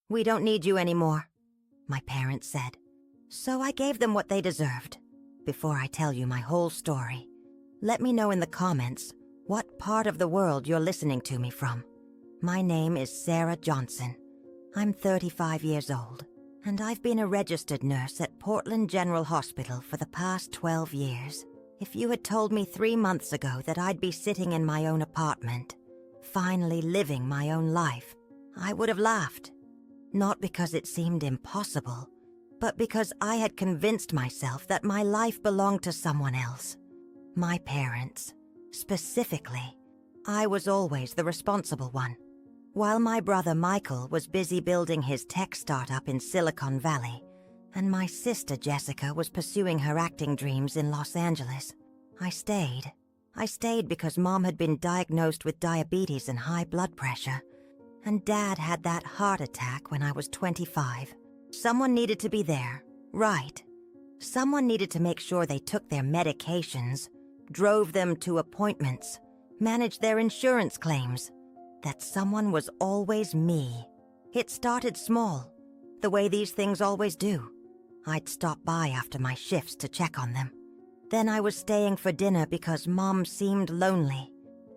"We don't need you anymore," my parents said. So I gave them what they deserved. Before I tell you my whole story, let me know in the comments what part of the world you're listening to me from. My name is Sarah Johnson. I'm 35 years old, and I've been a registered nurse at Portland General Hospital for the past 12 years. If you had told me 3 months ago that I'd be sitting in my own apartment, finally living my own life, I would have laughed. Not because it seemed impossible, but because I had convinced myself that my life belonged to someone else. My parents. Specifically, I was always the responsible one. While my brother Michael was busy building his tech startup in Silicon Valley, and my sister Jessica was pursuing her acting dreams in Los Angeles, I stayed. I stayed because Mom had been diagnosed with diabetes and high blood pressure, and Dad had that heart attack when I was 25. Someone needed to be there, right? Someone needed to make sure they took their medications, drove them to appointments, managed their insurance claims. That someone was always me. It started small, the way these things always do. I'd stop by after my shifts to check on them. Then I was staying for dinner because Mom seemed lonely.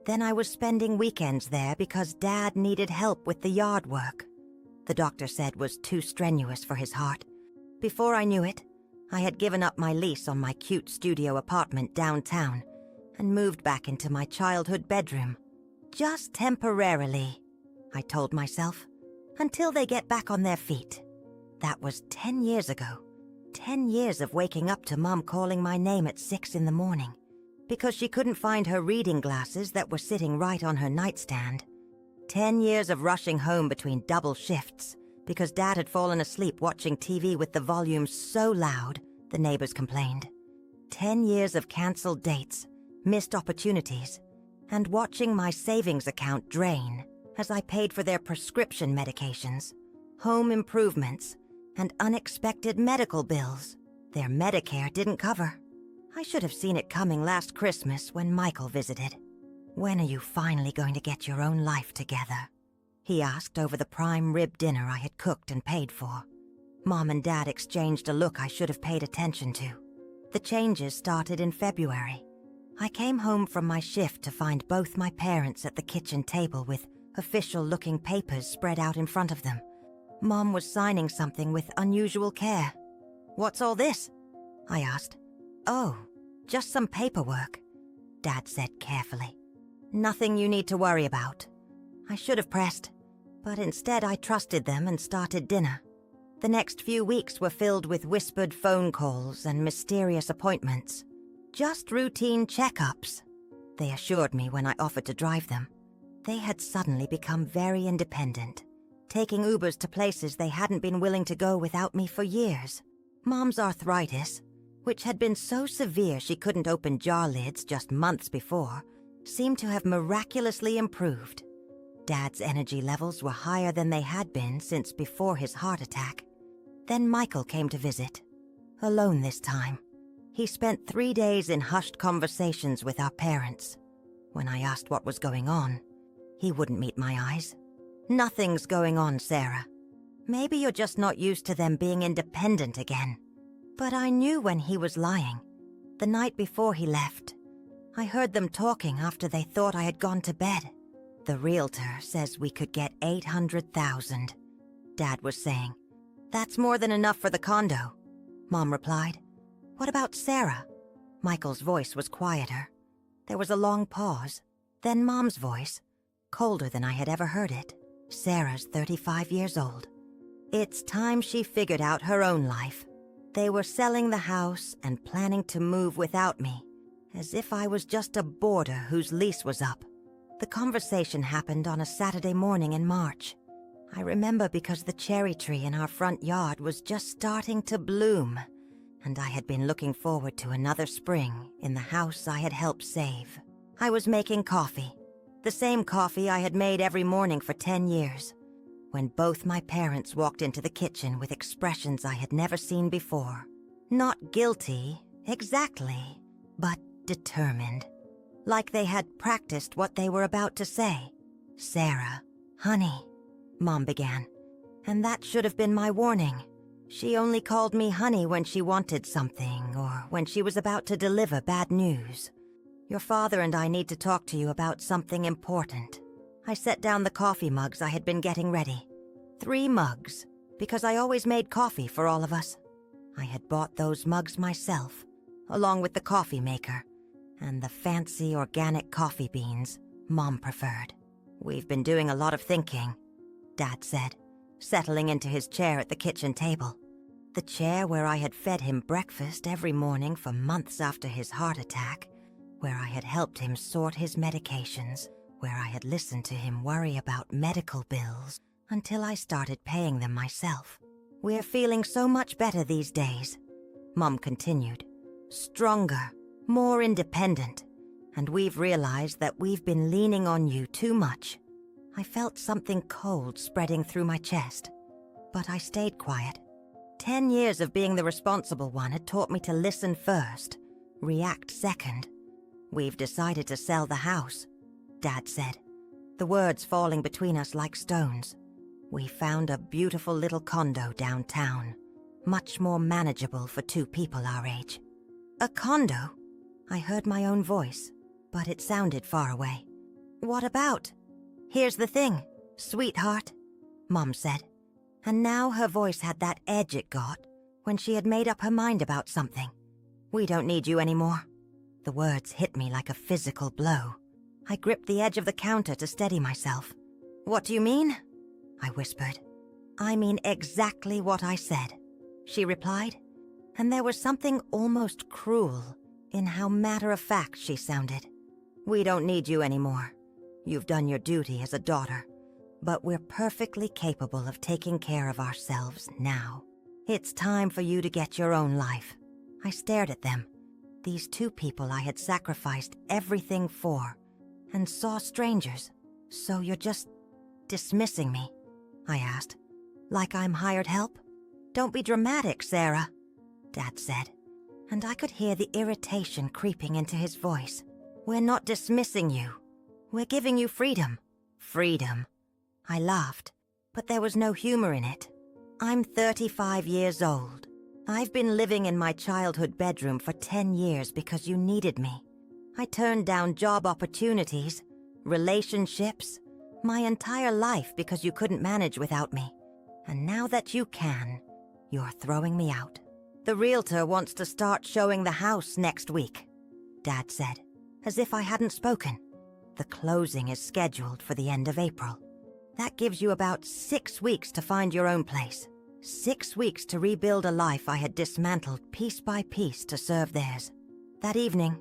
Then I was spending weekends there because Dad needed help with the yard work. The doctor said was too strenuous for his heart. Before I knew it, I had given up my lease on my cute studio apartment downtown and moved back into my childhood bedroom. Just temporarily, I told myself, until they get back on their feet. That was 10 years ago. 10 years of waking up to Mom calling my name at 6 in the morning because she couldn't find her reading glasses that were sitting right on her nightstand. 10 years of rushing home between double shifts because Dad had fallen asleep watching TV with the volume so loud, the neighbors complained. 10 years of canceled dates, missed opportunities, and watching my savings account drain as I paid for their prescription medications, home improvements, and unexpected medical bills their Medicare didn't cover. I should have seen it coming last Christmas when Michael visited. "When are you finally going to get your own life together?" he asked over the prime rib dinner I had cooked and paid for. Mom and Dad exchanged a look I should have paid attention to. The changes started in February. I came home from my shift to find both my parents at the kitchen table with official-looking papers spread out in front of them. Mom was signing something with unusual care. "What's all this?" I asked. "Oh, just some paperwork," Dad said carefully. "Nothing you need to worry about." I should have pressed, but instead I trusted them and started dinner. The next few weeks were filled with whispered phone calls and mysterious appointments. Just routine checkups, they assured me when I offered to drive them. They had suddenly become very independent, taking Ubers to places they hadn't been willing to go without me for years. Mom's arthritis, which had been so severe she couldn't open jar lids just months before, seemed to have miraculously improved. Dad's energy levels were higher than they had been since before his heart attack. Then Michael came to visit, alone this time. He spent 3 days in hushed conversations with our parents. When I asked what was going on, he wouldn't meet my eyes. "Nothing's going on, Sarah. Maybe you're just not used to them being independent again." But I knew when he was lying. The night before he left, I heard them talking after they thought I had gone to bed. "The realtor says we could get $800,000, Dad was saying. "That's more than enough for the condo," Mom replied. "What about Sarah?" Michael's voice was quieter. There was a long pause. Then Mom's voice, colder than I had ever heard it. "Sarah's 35 years old. It's time she figured out her own life. They were selling the house and planning to move without me, as if I was just a boarder whose lease was up." The conversation happened on a Saturday morning in March. I remember because the cherry tree in our front yard was just starting to bloom, and I had been looking forward to another spring in the house I had helped save. I was making coffee, the same coffee I had made every morning for 10 years, when both my parents walked into the kitchen with expressions I had never seen before. Not guilty, exactly, but determined. Like they had practiced what they were about to say. "Sarah, honey," Mom began. And that should have been my warning. She only called me honey when she wanted something or when she was about to deliver bad news. Your father and I need to talk to you about something important. I set down the coffee mugs I had been getting ready. 3 mugs, because I always made coffee for all of us. I had bought those mugs myself, along with the coffee maker and the fancy organic coffee beans Mom preferred. We've been doing a lot of thinking, Dad said, settling into his chair at the kitchen table. The chair where I had fed him breakfast every morning for months after his heart attack, where I had helped him sort his medications, where I had listened to him worry about medical bills until I started paying them myself. We're feeling so much better these days, Mom continued. Stronger, more independent, and we've realized that we've been leaning on you too much. I felt something cold spreading through my chest, but I stayed quiet. 10 years of being the responsible one had taught me to listen first, react second. We've decided to sell the house, Dad said, the words falling between us like stones. We found a beautiful little condo downtown, much more manageable for 2 people our age. A condo? I heard my own voice, but it sounded far away. What about? Here's the thing, sweetheart, Mom said. And now her voice had that edge it got when she had made up her mind about something. We don't need you anymore. The words hit me like a physical blow. I gripped the edge of the counter to steady myself. What do you mean? I whispered. I mean exactly what I said, she replied, and there was something almost cruel in how matter-of-fact she sounded. We don't need you anymore. You've done your duty as a daughter, but we're perfectly capable of taking care of ourselves now. It's time for you to get your own life. I stared at them, these 2 people I had sacrificed everything for, and saw strangers. So you're just dismissing me? I asked. Like I'm hired help? Don't be dramatic, Sarah, Dad said, and I could hear the irritation creeping into his voice. We're not dismissing you. We're giving you freedom. Freedom. I laughed, but there was no humor in it. I'm 35 years old. I've been living in my childhood bedroom for 10 years because you needed me. I turned down job opportunities, relationships, my entire life because you couldn't manage without me. And now that you can, you're throwing me out. The realtor wants to start showing the house next week, Dad said, as if I hadn't spoken. The closing is scheduled for the end of April. That gives you about 6 weeks to find your own place. 6 weeks to rebuild a life I had dismantled piece by piece to serve theirs. That evening,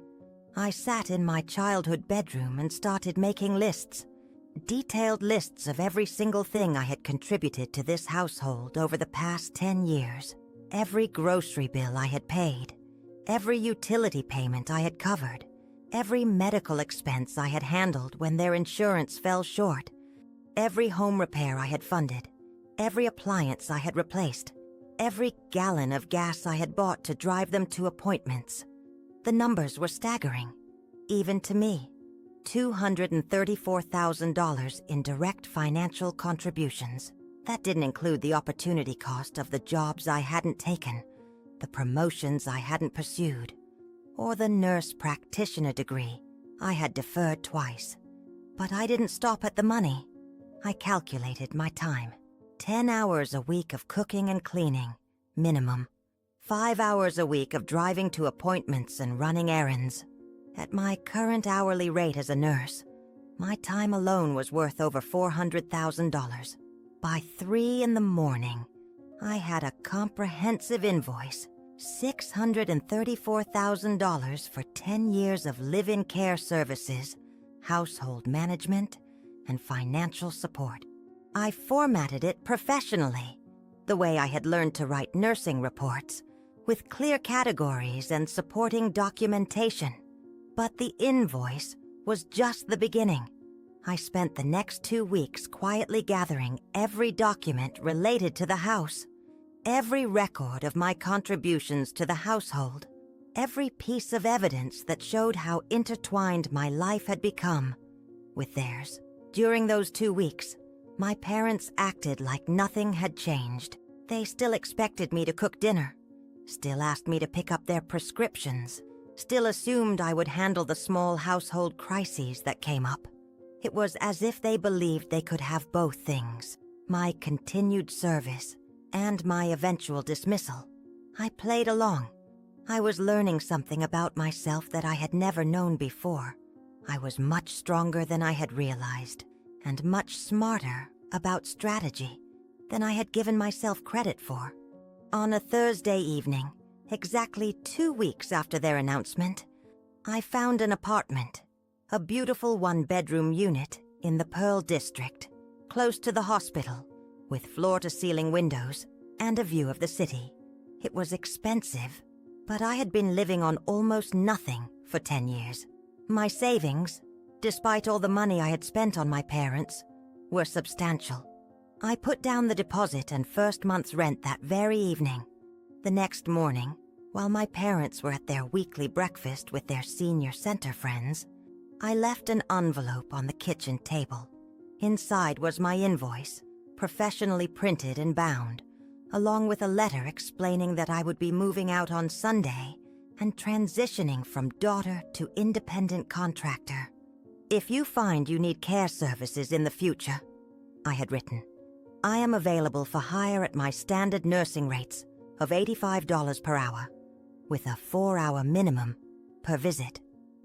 I sat in my childhood bedroom and started making lists. Detailed lists of every single thing I had contributed to this household over the past 10 years. Every grocery bill I had paid. Every utility payment I had covered. Every medical expense I had handled when their insurance fell short. Every home repair I had funded. Every appliance I had replaced. Every gallon of gas I had bought to drive them to appointments. The numbers were staggering, even to me. $234,000 in direct financial contributions. That didn't include the opportunity cost of the jobs I hadn't taken, the promotions I hadn't pursued, or the nurse practitioner degree I had deferred twice. But I didn't stop at the money. I calculated my time. 10 hours a week of cooking and cleaning, minimum. 5 hours a week of driving to appointments and running errands. At my current hourly rate as a nurse, my time alone was worth over $400,000. By 3 in the morning, I had a comprehensive invoice, $634,000 for 10 years of live-in care services, household management, and financial support. I formatted it professionally, the way I had learned to write nursing reports, with clear categories and supporting documentation. But the invoice was just the beginning. I spent the next 2 weeks quietly gathering every document related to the house, every record of my contributions to the household, every piece of evidence that showed how intertwined my life had become with theirs. During those 2 weeks, My parents acted like nothing had changed. They still expected me to cook dinner, still asked me to pick up their prescriptions, still assumed I would handle the small household crises that came up. It was as if they believed they could have both things, my continued service and my eventual dismissal. I played along. I was learning something about myself that I had never known before. I was much stronger than I had realized, and much smarter about strategy than I had given myself credit for. On a Thursday evening, exactly 2 weeks after their announcement, I found an apartment, a beautiful one-bedroom unit in the Pearl District, close to the hospital, with floor-to-ceiling windows and a view of the city. It was expensive, but I had been living on almost nothing for 10 years. My savings, despite all the money I had spent on my parents, were substantial. I put down the deposit and first month's rent that very evening. The next morning, while my parents were at their weekly breakfast with their senior center friends, I left an envelope on the kitchen table. Inside was my invoice, professionally printed and bound, along with a letter explaining that I would be moving out on Sunday and transitioning from daughter to independent contractor. If you find you need care services in the future, I had written, I am available for hire at my standard nursing rates of $85 per hour, with a 4-hour minimum per visit.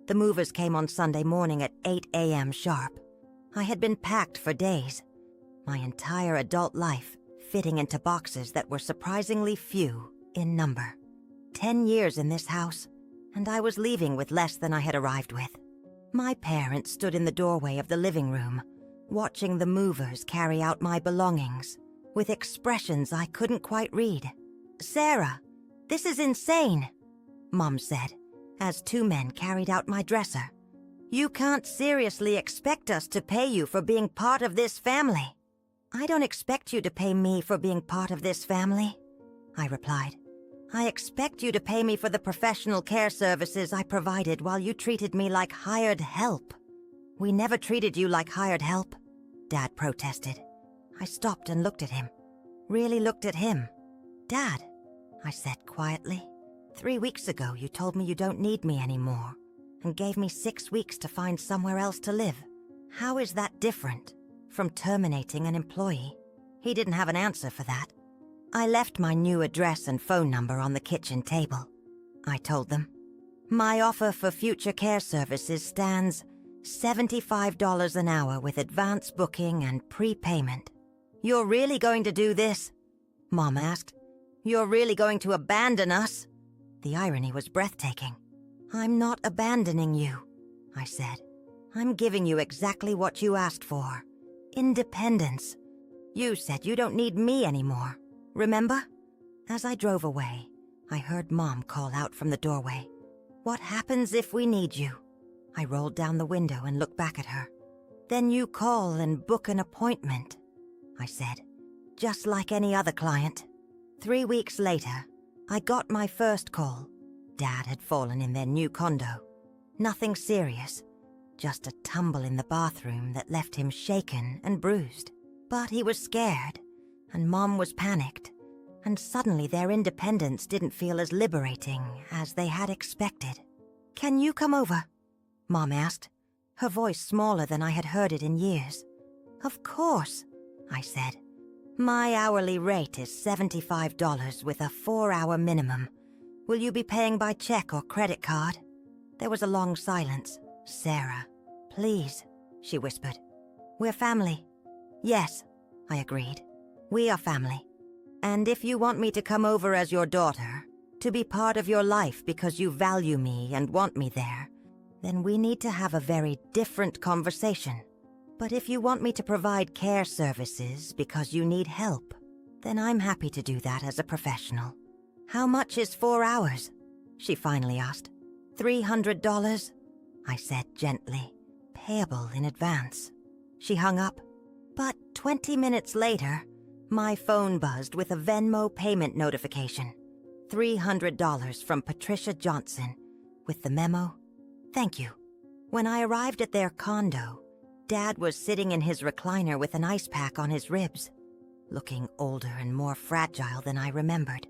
The movers came on Sunday morning at 8 a.m. sharp. I had been packed for days, my entire adult life fitting into boxes that were surprisingly few in number. 10 years in this house, and I was leaving with less than I had arrived with. My parents stood in the doorway of the living room, watching the movers carry out my belongings, with expressions I couldn't quite read. "Sarah, this is insane," Mom said, as 2 men carried out my dresser. "You can't seriously expect us to pay you for being part of this family." "I don't expect you to pay me for being part of this family," I replied. "I expect you to pay me for the professional care services I provided while you treated me like hired help." "We never treated you like hired help," Dad protested. I stopped and looked at him. Really looked at him. "Dad," I said quietly, 3 weeks ago you told me you don't need me anymore and gave me 6 weeks to find somewhere else to live. How is that different from terminating an employee?" He didn't have an answer for that. I left my new address and phone number on the kitchen table. I told them, "My offer for future care services stands $75 an hour with advance booking and prepayment." "You're really going to do this?" Mom asked. "You're really going to abandon us?" The irony was breathtaking. "I'm not abandoning you," I said. "I'm giving you exactly what you asked for. Independence. You said you don't need me anymore. Remember?" As I drove away, I heard Mom call out from the doorway, "What happens if we need you?" I rolled down the window and looked back at her. "Then you call and book an appointment," I said, "just like any other client." 3 weeks later, I got my first call. Dad had fallen in their new condo. Nothing serious, just a tumble in the bathroom that left him shaken and bruised. But he was scared, and Mom was panicked, and suddenly their independence didn't feel as liberating as they had expected. "Can you come over?" Mom asked, her voice smaller than I had heard it in years. "Of course," I said. "My hourly rate is $75 with a 4-hour minimum. Will you be paying by check or credit card?" There was a long silence. "Sarah, please," she whispered. "We're family." "Yes," I agreed. "We are family. And if you want me to come over as your daughter, to be part of your life because you value me and want me there, then we need to have a very different conversation. But if you want me to provide care services because you need help, then I'm happy to do that as a professional." "How much is 4 hours?" she finally asked. $300, I said gently, payable in advance. She hung up. But 20 minutes later, my phone buzzed with a Venmo payment notification. $300 from Patricia Johnson, with the memo, "Thank you." When I arrived at their condo, Dad was sitting in his recliner with an ice pack on his ribs, looking older and more fragile than I remembered.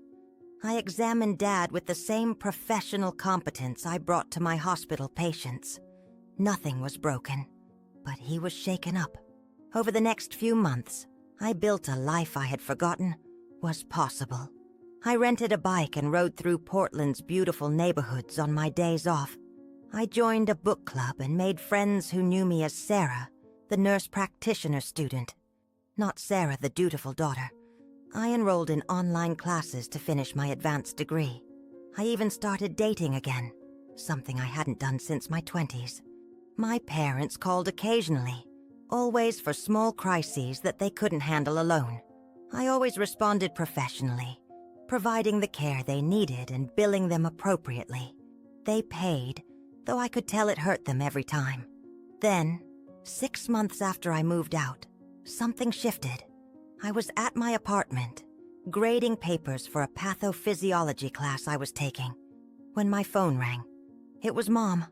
I examined Dad with the same professional competence I brought to my hospital patients. Nothing was broken, but he was shaken up. Over the next few months, I built a life I had forgotten was possible. I rented a bike and rode through Portland's beautiful neighborhoods on my days off. I joined a book club and made friends who knew me as Sarah, the nurse practitioner student. Not Sarah, the dutiful daughter. I enrolled in online classes to finish my advanced degree. I even started dating again, something I hadn't done since my 20s. My parents called occasionally, always for small crises that they couldn't handle alone. I always responded professionally, providing the care they needed and billing them appropriately. They paid, though I could tell it hurt them every time. Then, 6 months after I moved out, something shifted. I was at my apartment, grading papers for a pathophysiology class I was taking, when my phone rang. It was Mom,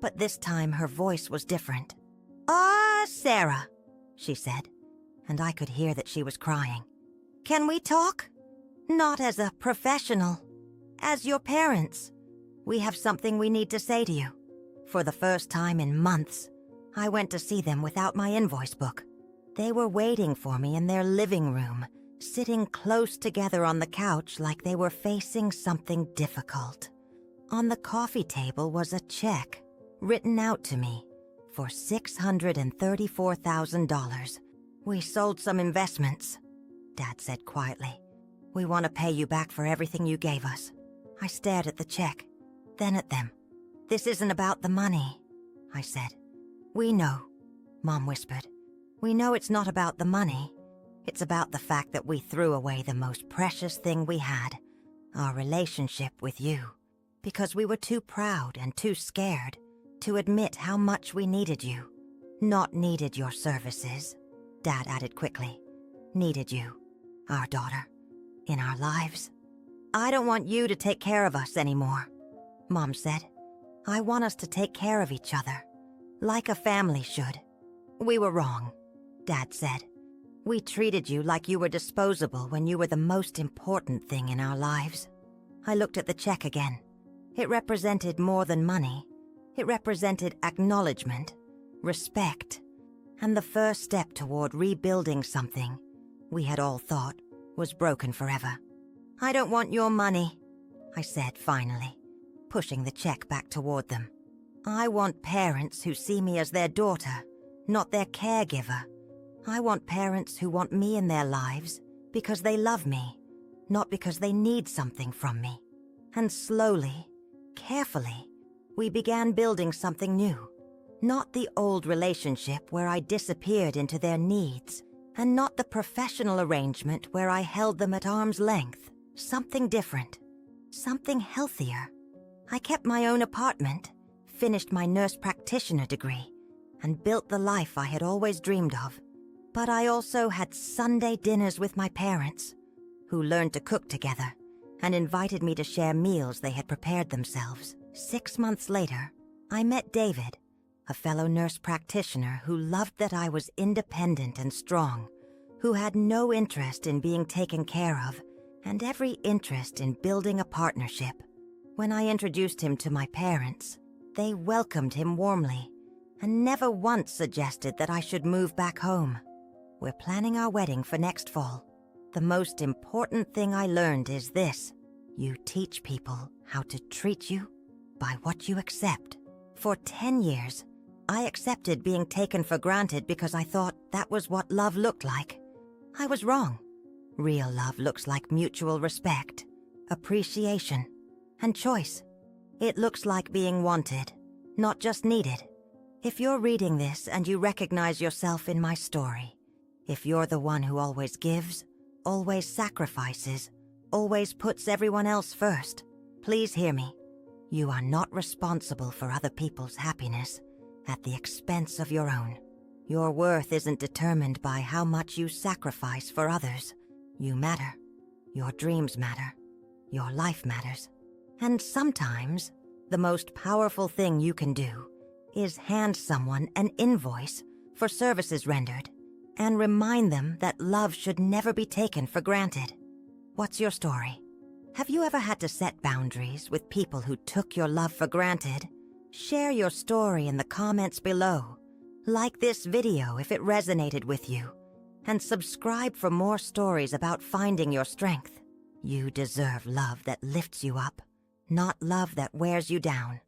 but this time her voice was different. Sarah," she said, and I could hear that she was crying. "Can we talk? Not as a professional, as your parents. We have something we need to say to you." For the first time in months, I went to see them without my invoice book. They were waiting for me in their living room, sitting close together on the couch like they were facing something difficult. On the coffee table was a check, written out to me, for $634,000. "We sold some investments," Dad said quietly. "We want to pay you back for everything you gave us." I stared at the check, then at them. "This isn't about the money," I said. "We know," Mom whispered. "We know it's not about the money. It's about the fact that we threw away the most precious thing we had, our relationship with you, because we were too proud and too scared to admit how much we needed you. Not needed your services," Dad added quickly. "Needed you, our daughter, in our lives. I don't want you to take care of us anymore," Mom said. "I want us to take care of each other, like a family should." "We were wrong," Dad said. "We treated you like you were disposable when you were the most important thing in our lives." I looked at the check again. It represented more than money. It represented acknowledgement, respect, and the first step toward rebuilding something we had all thought was broken forever. "I don't want your money," I said finally, pushing the check back toward them. "I want parents who see me as their daughter, not their caregiver. I want parents who want me in their lives because they love me, not because they need something from me." And slowly, carefully, we began building something new. Not the old relationship where I disappeared into their needs, and not the professional arrangement where I held them at arm's length. Something different, something healthier. I kept my own apartment, finished my nurse practitioner degree, and built the life I had always dreamed of. But I also had Sunday dinners with my parents, who learned to cook together and invited me to share meals they had prepared themselves. 6 months later, I met David, a fellow nurse practitioner who loved that I was independent and strong, who had no interest in being taken care of, and every interest in building a partnership. When I introduced him to my parents, they welcomed him warmly and never once suggested that I should move back home. We're planning our wedding for next fall. The most important thing I learned is this: you teach people how to treat you by what you accept. For 10 years, I accepted being taken for granted because I thought that was what love looked like. I was wrong. Real love looks like mutual respect, appreciation, and choice. It looks like being wanted, not just needed. If you're reading this and you recognize yourself in my story, if you're the one who always gives, always sacrifices, always puts everyone else first, please hear me. You are not responsible for other people's happiness at the expense of your own. Your worth isn't determined by how much you sacrifice for others. You matter. Your dreams matter. Your life matters. And sometimes, the most powerful thing you can do is hand someone an invoice for services rendered, and remind them that love should never be taken for granted. What's your story? Have you ever had to set boundaries with people who took your love for granted? Share your story in the comments below. Like this video if it resonated with you. And subscribe for more stories about finding your strength. You deserve love that lifts you up, not love that wears you down.